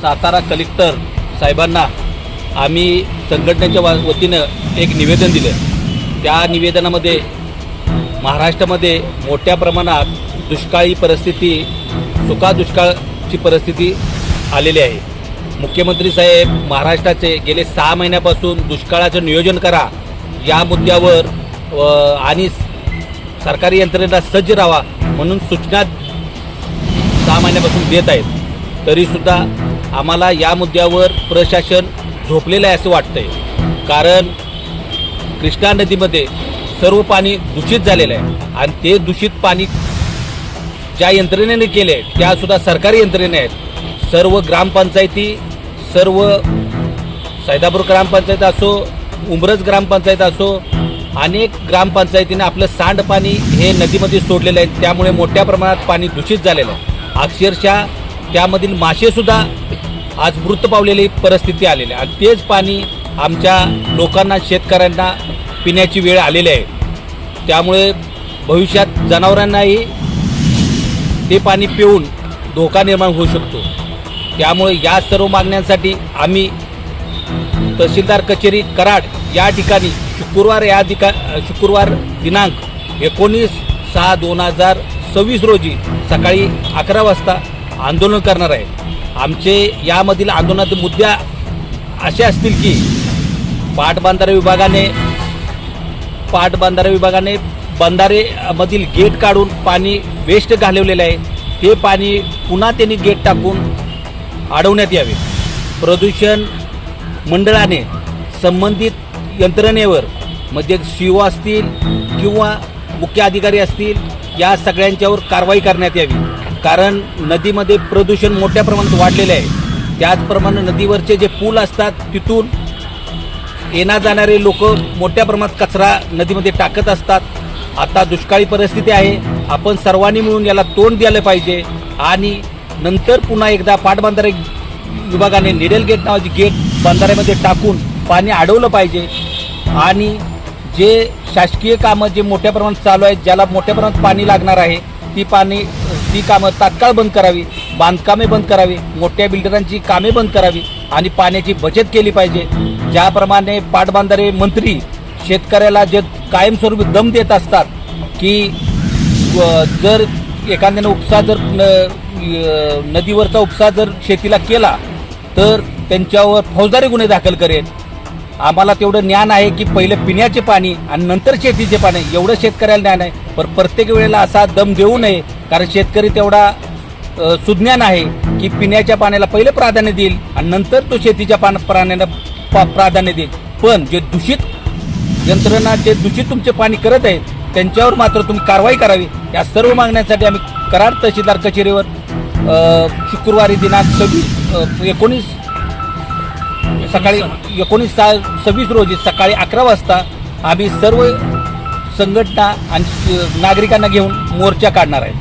Satara collector साहेबांना आम्ही संघटनेच्या वतीनं एक निवेदन दिलं। त्या निवेदनामध्ये महाराष्ट्रामध्ये मोठ्या प्रमाणात दुष्काळी परिस्थिती, सुका दुष्काळची परिस्थिती आलेली आहे। मुख्यमंत्री साहेब महाराष्ट्राचे गेले 6 महिन्यापासून दुष्काळाचं नियोजन करा या मुद्द्यावर आणि सरकारी यंत्रणा सज्ज राहा म्हणून सूचना 6 महिन्यापासून देत आहेत। तरीसुद्धा आम्हाला या मुद्द्यावर प्रशासन झोपलेलं आहे असं वाटतंय, कारण कृष्णा नदीमध्ये सर्व पाणी दूषित झालेलं आहे आणि ते दूषित पाणी ज्या यंत्रणेने केले आहे त्यासुद्धा सरकारी यंत्रणा आहेत। सर्व ग्रामपंचायती, सर्व सैदापूर ग्रामपंचायत असो, उंबरज ग्रामपंचायत असो, अनेक ग्रामपंचायतीने आपलं सांडपाणी हे नदीमध्ये सोडलेलं आहे। त्यामुळे मोठ्या प्रमाणात पाणी दूषित झालेलं आहे। अक्षरशः त्यामधील मासेसुद्धा आज मृत पावलेली परिस्थिती आलेली आहे आणि तेच पाणी आमच्या लोकांना, शेतकऱ्यांना पिण्याची वेळ आलेली आहे। त्यामुळे भविष्यात जनावरांनाही ते पाणी पिऊन धोका निर्माण होऊ शकतो। त्यामुळे या सर्व मागण्यांसाठी आम्ही तहसीलदार कचेरी कराड या ठिकाणी शुक्रवार दिनांक 19/6/2026 रोजी सकाळी 11 वाजता आंदोलन करणार आहे। आमचे यामधील आंदोलनाचे मुद्दे असे असतील की पाटबंधारे विभागाने बंधारेमधील गेट काढून पाणी वेस्ट घालवलेलं आहे, ते पाणी पुन्हा त्यांनी गेट टाकून अडवण्यात यावे। प्रदूषण मंडळाने संबंधित यंत्रणेवर म्हणजे सीओ असतील किंवा मुख्य अधिकारी असतील या सगळ्यांच्यावर कारवाई करण्यात यावी, कारण नदीमध्ये प्रदूषण मोठ्या प्रमाणात वाढलेले आहे। त्याचप्रमाणे नदीवरचे जे पूल असतात तिथून येणा जाणारे लोक मोठ्या प्रमाणात कचरा नदीमध्ये टाकत असतात। आता दुष्काळी परिस्थिती आहे, आपण सर्वांनी मिळून याला तोंड द्यायला पाहिजे आणि नंतर पुन्हा एकदा पाटबंधारे विभागाने निडेल गेट नावाची गेट बंधाऱ्यामध्ये टाकून पाणी अडवलं पाहिजे आणि जे शासकीय कामं जे मोठ्या प्रमाणात चालू आहेत, ज्याला मोठ्या प्रमाणात पाणी लागणार आहे ती कामं तात्काळ बंद करावी, बांधकामे बंद करावी, मोठ्या बिल्डरांची कामे बंद करावी आणि पाण्याची बचत केली पाहिजे। ज्याप्रमाणे पाटबंधारे मंत्री शेतकऱ्याला जे कायमस्वरूपी दम देत असतात की जर एखाद्याने उपसा जर नदीवरचा उपसा जर शेतीला केला तर त्यांच्यावर फौजदारी गुन्हे दाखल करेल। आम्हाला तेवढं ज्ञान आहे की पहिलं पिण्याचे पाणी आणि नंतर शेतीचे पाणी, एवढं शेतकऱ्याला ज्ञान आहे। पण प्रत्येक वेळेला असा दम देऊ नये, कारण शेतकरी तेवढा सुज्ञान आहे की पिण्याच्या पाण्याला पहिलं प्राधान्य देईल आणि नंतर तो शेतीच्या पाण्याला प्राधान्य देईल। पण जे दूषित यंत्रणा, जे दूषित तुमचे पाणी करत आहेत त्यांच्यावर मात्र तुम्ही कारवाई करावी। या सर्व मागण्यांसाठी आम्ही कराड तहसीलदार कचेरीवर शुक्रवारी दिनांक 19/6/26 रोजी सकाळी 11 वाजता आम्ही सर्व संघटना आणि नागरिकांना घेऊन मोर्चा काढणार आहे।